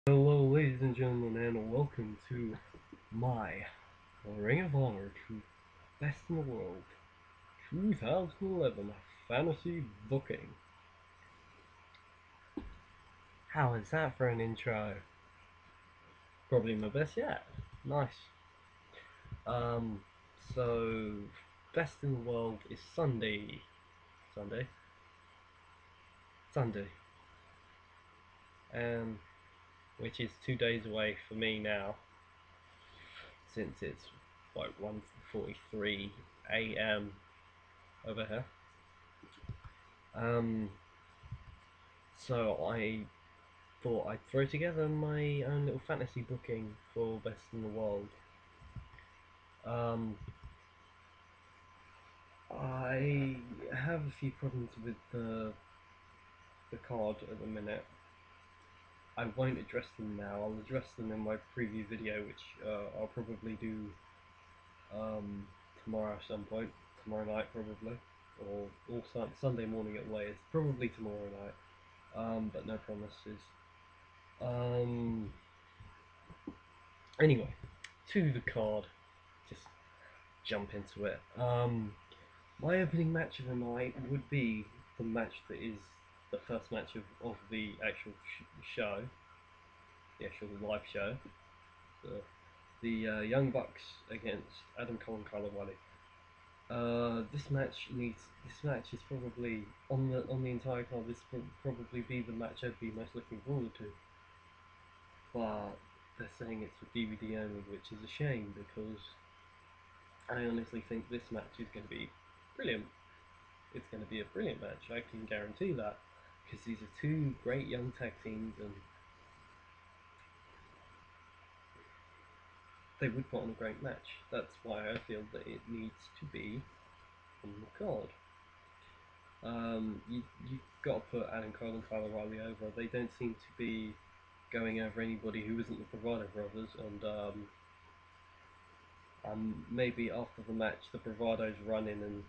Hello ladies and gentlemen, and welcome to my Ring of Honor to Best in the World 2011 Fantasy Booking. How is that for an intro? Probably my best yet. Nice. So Best in the World is Sunday. Which is 2 days away for me now, since it's like 1:43 a.m. over here. So I thought I'd throw together my own little fantasy booking for Best in the World. I have a few problems with the card at the minute. I won't address them now. I'll address them in my preview video, which I'll probably do tomorrow at some point. Tomorrow night probably, or Sunday morning at latest. Probably tomorrow night. But no promises. Anyway, to the card. Just jump into it. My opening match of the night would be the match that is the first match of the actual show, the actual live show. The Young Bucks against Adam Cole and Kyle O'Reilly. This match is probably on the entire card. This will probably be the match I'd be most looking forward to. But they're saying it's for DVD only, which is a shame because I honestly think this match is going to be brilliant. It's going to be a brilliant match, I can guarantee that, because these are two great young tag teams and they would put on a great match. That's why I feel that it needs to be on the card. You've got to put Adam Cole and Kyle O'Reilly over. They don't seem to be going over anybody who isn't the Bravado Brothers, and maybe after the match the Bravados run in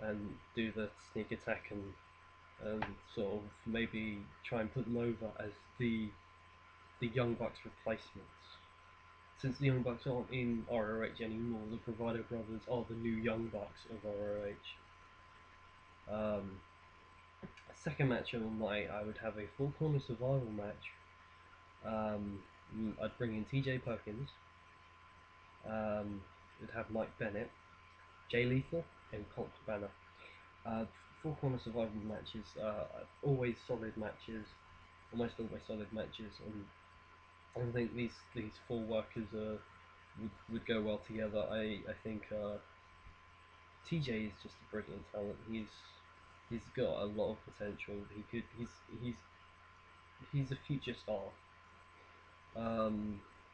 and do the sneak attack and sort of maybe try and put them over as the Young Bucks replacements. Since the Young Bucks aren't in ROH anymore, the Bravado Brothers are the new Young Bucks of ROH. Second match of the night, I would have a full corner survival match. I'd bring in TJ Perkins. We'd have Mike Bennett, Jay Lethal, and Colt Cabana. Four corner survival matches, always solid matches, almost always solid matches, and I think these four workers would go well together. I think TJ is just a brilliant talent. He's got a lot of potential. He's a future star.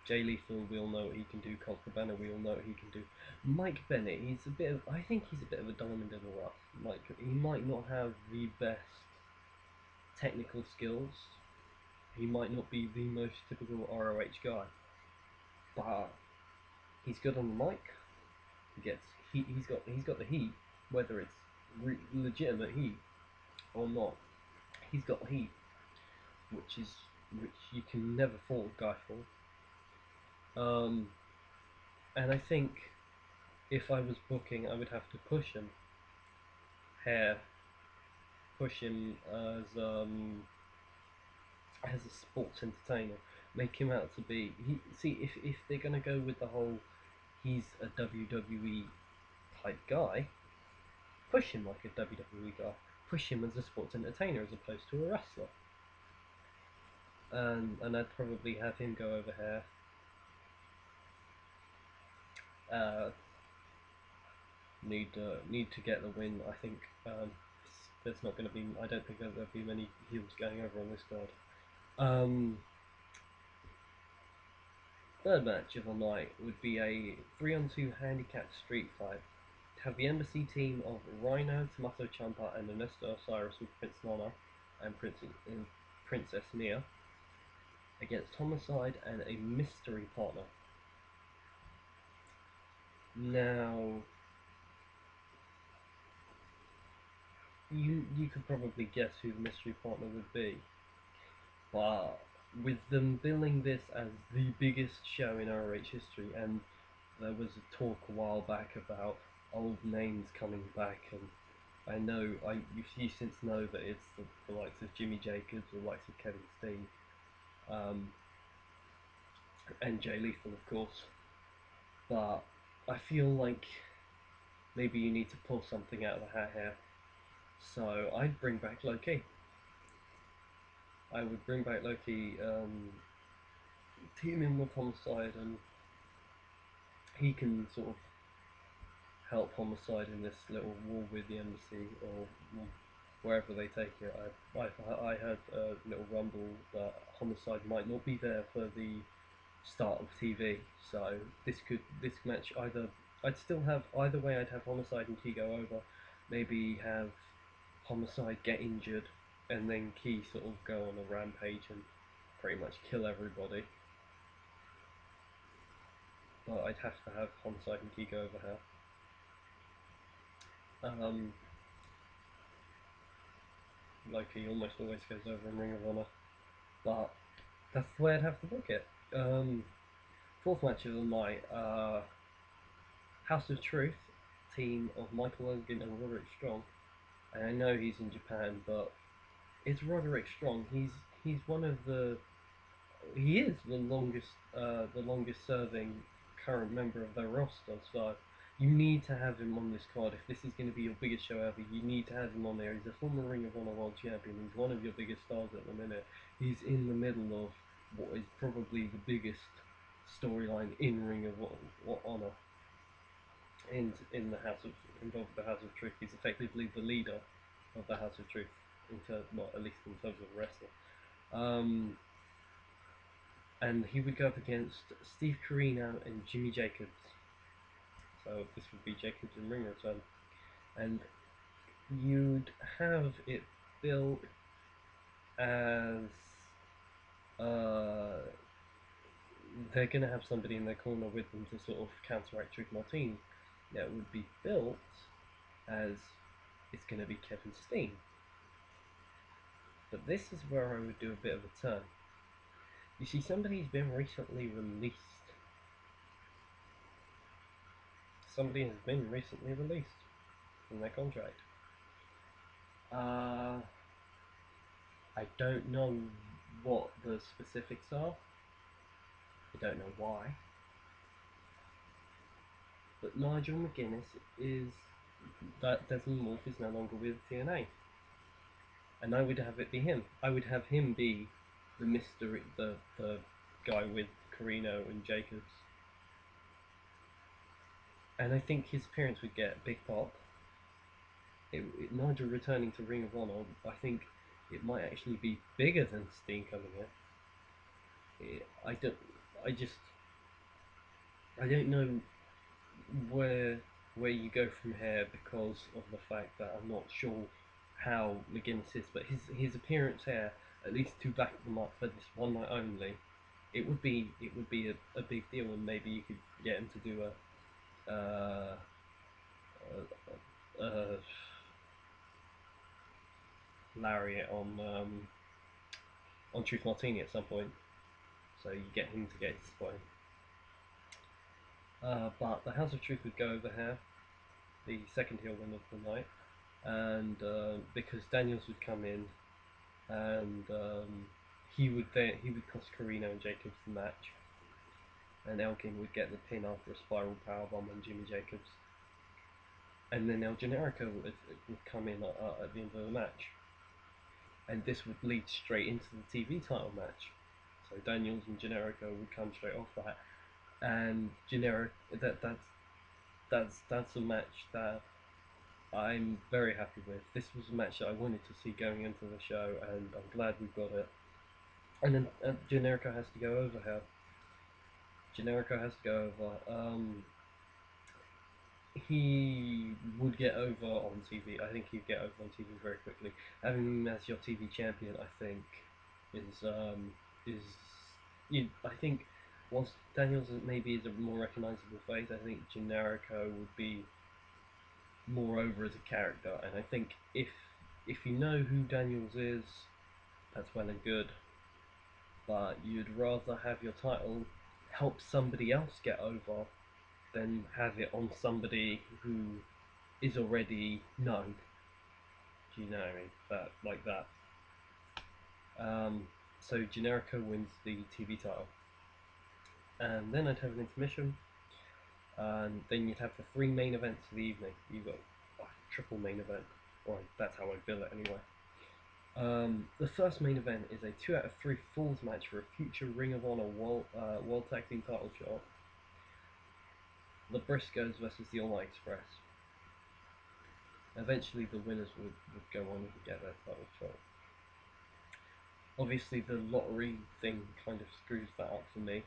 Jay Lethal, we all know what he can do. Colt Cabana, we all know what he can do. Mike Bennett, I think he's a bit of a diamond in the rough. He might not have the best technical skills. He might not be the most typical ROH guy, but he's good on the mic. He's got the heat, whether it's legitimate heat or not. He's got heat, which you can never fault a guy for. And I think if I was booking, I would have to push him as a sports entertainer, make him out to be. If they're gonna go with the whole he's a WWE type guy, push him like a WWE guy. Push him as a sports entertainer as opposed to a wrestler. And I'd probably have him go over here. Need to get the win. I think there's not going to be. I don't think there'll be many heels going over on this card. Third match of the night would be a 3-on-2 handicap street fight. Have the embassy team of Rhino, Tommaso, Ciampa, and Ernesto, Osiris with Prince Nana and Princess Mia against Homicide and a mystery partner. Now, you could probably guess who the mystery partner would be, but with them billing this as the biggest show in ROH history, and there was a talk a while back about old names coming back, and I know you since know that it's the likes of Jimmy Jacobs, the likes of Kevin Steen, and Jay Lethal, of course. But I feel like maybe you need to pull something out of the hat here. So I'd bring back Loki. I would bring back Loki, team him with Homicide, and he can sort of help Homicide in this little war with the embassy, or wherever they take it. I heard a little rumble that Homicide might not be there for the start of TV, so this match I'd still have either way. I'd have Homicide and Key go over, maybe have Homicide get injured, and then Key sort of go on a rampage and pretty much kill everybody. But I'd have to have Homicide and Key go over here. Loki almost always goes over in Ring of Honor, but that's the way I'd have to book it. Fourth match of the night, House of Truth, team of Michael Elgin and Roderick Strong. And I know he's in Japan, but it's Roderick Strong. He's one of he is the longest serving current member of their roster. So you need to have him on this card. If this is going to be your biggest show ever, you need to have him on there. He's a former Ring of Honor World Champion. He's one of your biggest stars at the minute. He's in the middle of what is probably the biggest storyline in Ring of Honor. In the involved with the House of Truth. He's effectively the leader of the House of Truth, at least in terms of wrestling. And he would go up against Steve Corino and Jimmy Jacobs. So this would be Jacobs and Ring return, and you'd have it built as they're going to have somebody in their corner with them to sort of counteract Truth Martini. That would be built as it's going to be Kevin Steen. But this is where I would do a bit of a turn. You see, somebody's been recently released. Somebody has been recently released from their contract. I don't know what the specifics are. I don't know why. But Nigel McGuinness that Desmond Wolfe is no longer with TNA. And I would have it be him. I would have him be the mystery, the guy with Corino and Jacobs. And I think his appearance would get a big pop. Nigel returning to Ring of Honor, I think it might actually be bigger than Steen coming here. I don't know where you go from here, because of the fact that I'm not sure how McGuinness is, but his appearance here, at least to back them up for this one night only, it would be a big deal, and maybe you could get him to do a lariat on Truth Martini at some point, so you get him to get his spine. But the House of Truth would go over here, the second heel win of the night, and because Daniels would come in, and he would cost Corino and Jacobs the match, and Elgin would get the pin after a spiral powerbomb on Jimmy Jacobs, and then El Generico would come in at the end of the match, and this would lead straight into the TV title match. So Daniels and Generico would come straight off that, and that's a match that I'm very happy with. This was a match that I wanted to see going into the show, and I'm glad we got it. And then Generico has to go over here. Generico has to go over. He would get over on TV. I think he'd get over on TV very quickly. Having him as your TV champion, I think, I think, whilst Daniels maybe is a more recognisable face, I think Generico would be more over as a character. And I think if you know who Daniels is, that's well and good. but you'd rather have your title help somebody else get over than have it on somebody who is already known. Do you know what I mean? That, like that. So Generico wins the TV title. And then I'd have an intermission. And then you'd have the 3 main events of the evening. You've got a triple main event. Or that's how I bill it anyway. The first main event is a 2 out of 3 falls match for a future Ring of Honor World Tag Team title shot. The Briscoes versus the All Night Express. Eventually the winners would go on and get their title shot. Obviously the lottery thing kind of screws that up for me.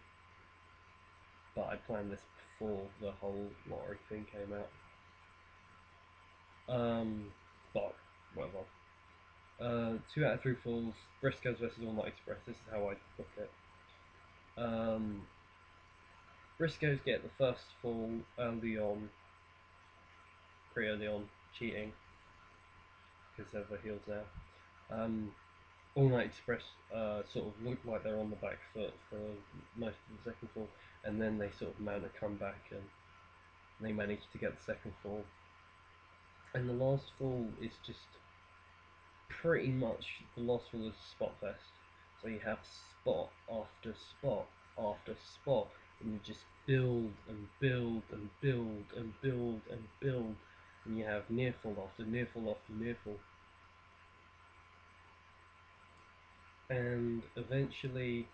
But I planned this before the whole lottery thing came out. But whatever. 2 out of 3 falls, Briscoes versus All Night Express. This is how I book it. Briscoes get the first fall early on, pretty early on, cheating, because they're the heels now. All Night Express sort of look like they're on the back foot for most of the second fall, and then they sort of mount a comeback and they manage to get the second fall. And the last fall is just pretty much, the last fall is a spot fest. So you have spot after spot after spot, and you just build and build and build and build and build, and you have near fall after near fall after near fall. And eventually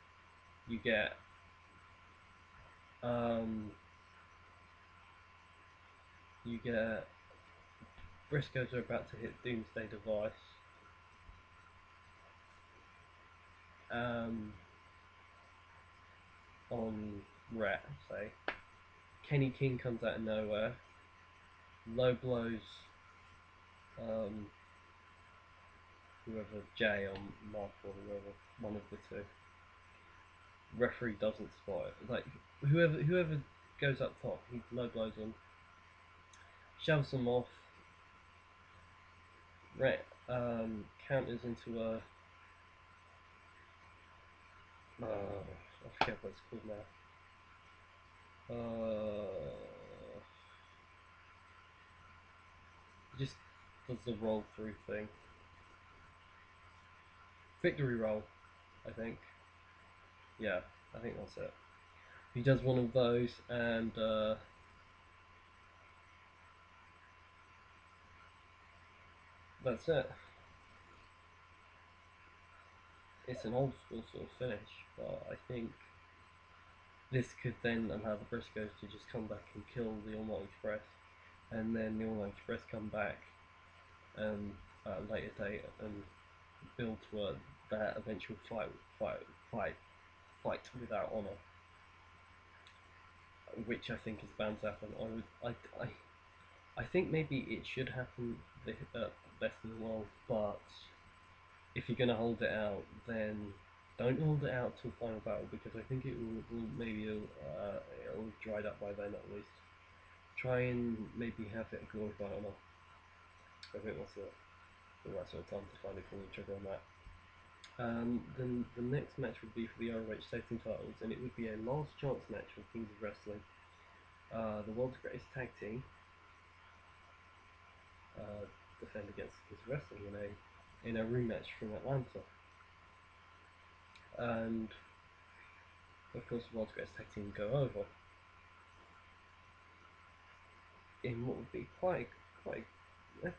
you get Briscoes are about to hit Doomsday Device. On Rat, say. Kenny King comes out of nowhere, low blows whoever, Jay or Mark or whoever, one of the two. Referee doesn't spot it. Like whoever goes up top, he low blows them, shoves them off. Rat counters into a I forget what it's called now. Just does the roll through thing. Victory roll, I think. Yeah, I think that's it. He does one of those, and that's it. It's an old school sort of finish, but I think this could then allow the Briscoes to just come back and kill the All Night Express, and then the All Night Express come back at a later date and build to that eventual fight without honor, which I think is bound to happen. I think maybe it should happen Best in the World, but if you're gonna hold it out, then don't hold it out till final battle, because I think it will maybe it'll dried up by then at least. Try and maybe have it a glory by honor. I think that's the right sort of time to finally pull the trigger on that. Then the next match would be for the ROH Tag Team titles, and it would be a last chance match for Kings of Wrestling. The world's greatest tag team defend against Kings of Wrestling in a rematch from Atlanta. And of course the world's greatest tag team go over in what would be quite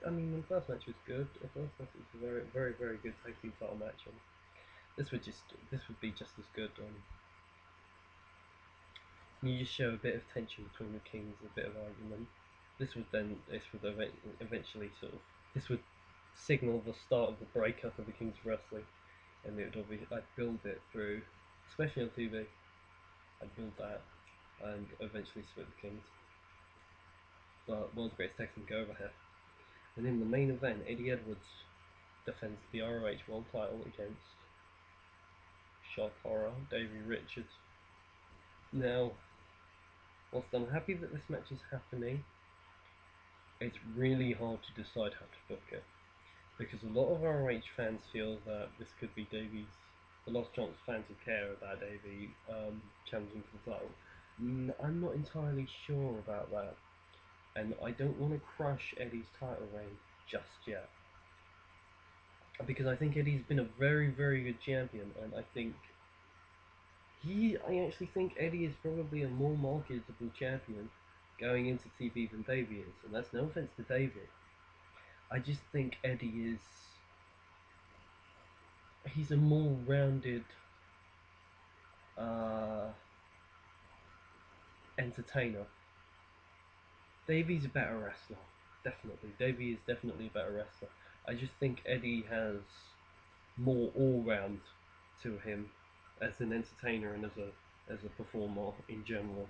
I mean, the first match was good. The first match was a very, very, very good tag team title match, and this would be just as good. You just show a bit of tension between the kings, a bit of argument. This would eventually this would signal the start of the breakup of the Kings of Wrestling, and it would obviously, I'd build it through, especially on TV. I'd build that and eventually split the Kings. But world's greatest tag team go over here. And in the main event, Eddie Edwards defends the ROH World title against shock horror Davey Richards. Now, whilst I'm happy that this match is happening, it's really hard to decide how to book it, because a lot of ROH fans feel that this could be Davey's the last chance fans would care about Davey challenging for the title. I'm not entirely sure about that, and I don't want to crush Eddie's title reign just yet, because I think Eddie's been a very, very good champion, and I actually think Eddie is probably a more marketable champion going into TV than Davey is, and that's no offense to Davey. I just think Eddie he's a more rounded entertainer. Davey's a better wrestler, definitely. Davey is definitely a better wrestler. I just think Eddie has more all round to him as an entertainer and as a performer in general,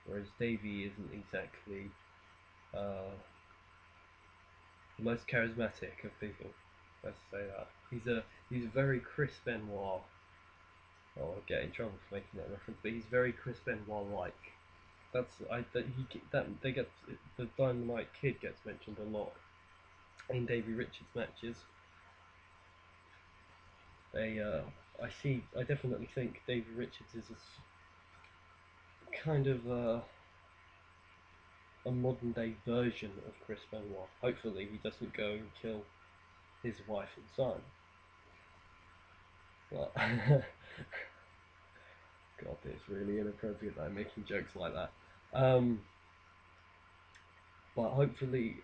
whereas Davey isn't exactly the most charismatic of people. Let's say that he's very Chris Benoit. Oh, I'll get in trouble for making that reference, but he's very Chris Benoit like. They get the Dynamite Kid gets mentioned a lot in Davey Richards matches. I definitely think Davey Richards is kind of a modern day version of Chris Benoit. Hopefully he doesn't go and kill his wife and son. But God, it's really inappropriate that I'm making jokes like that. But hopefully,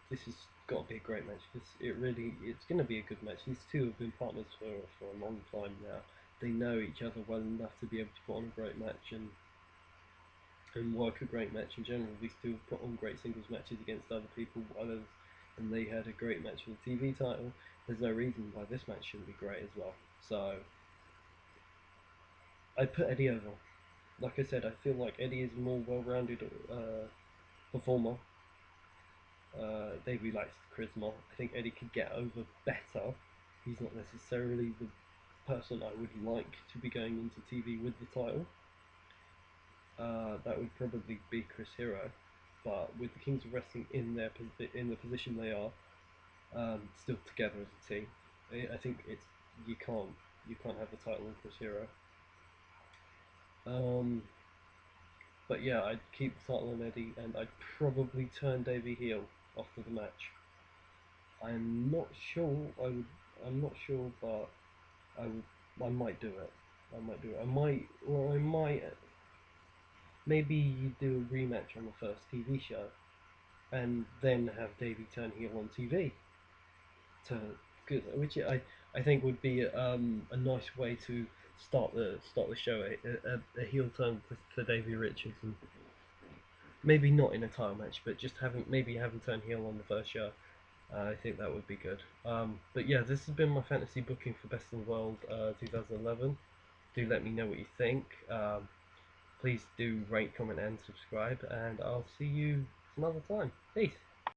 this has got to be a great match. It's going to be a good match. These two have been partners for a long time now. They know each other well enough to be able to put on a great match and work a great match in general. These two have put on great singles matches against other people, and they had a great match for the TV title. There's no reason why this match shouldn't be great as well. So I put Eddie over. Like I said, I feel like Eddie is a more well-rounded performer. Davey likes charisma. I think Eddie could get over better. He's not necessarily the person I would like to be going into TV with the title. That would probably be Chris Hero, but with the Kings of Wrestling in the position they are, still together as a team, I think you can't have the title with Chris Hero. But yeah, I'd keep the title on Eddie, and I'd probably turn Davey heel after the match. I'm not sure, but I might do it. I might. Maybe you do a rematch on the first TV show, and then have Davey turn heel on TV. Which I think would be a nice way to start the show. A heel turn for Davey Richards, and maybe not in a title match, but just having turn heel on the first show. I think that would be good. But yeah, this has been my fantasy booking for Best in the World 2011. Do let me know what you think. Please do rate, comment, and subscribe, and I'll see you some other time. Peace.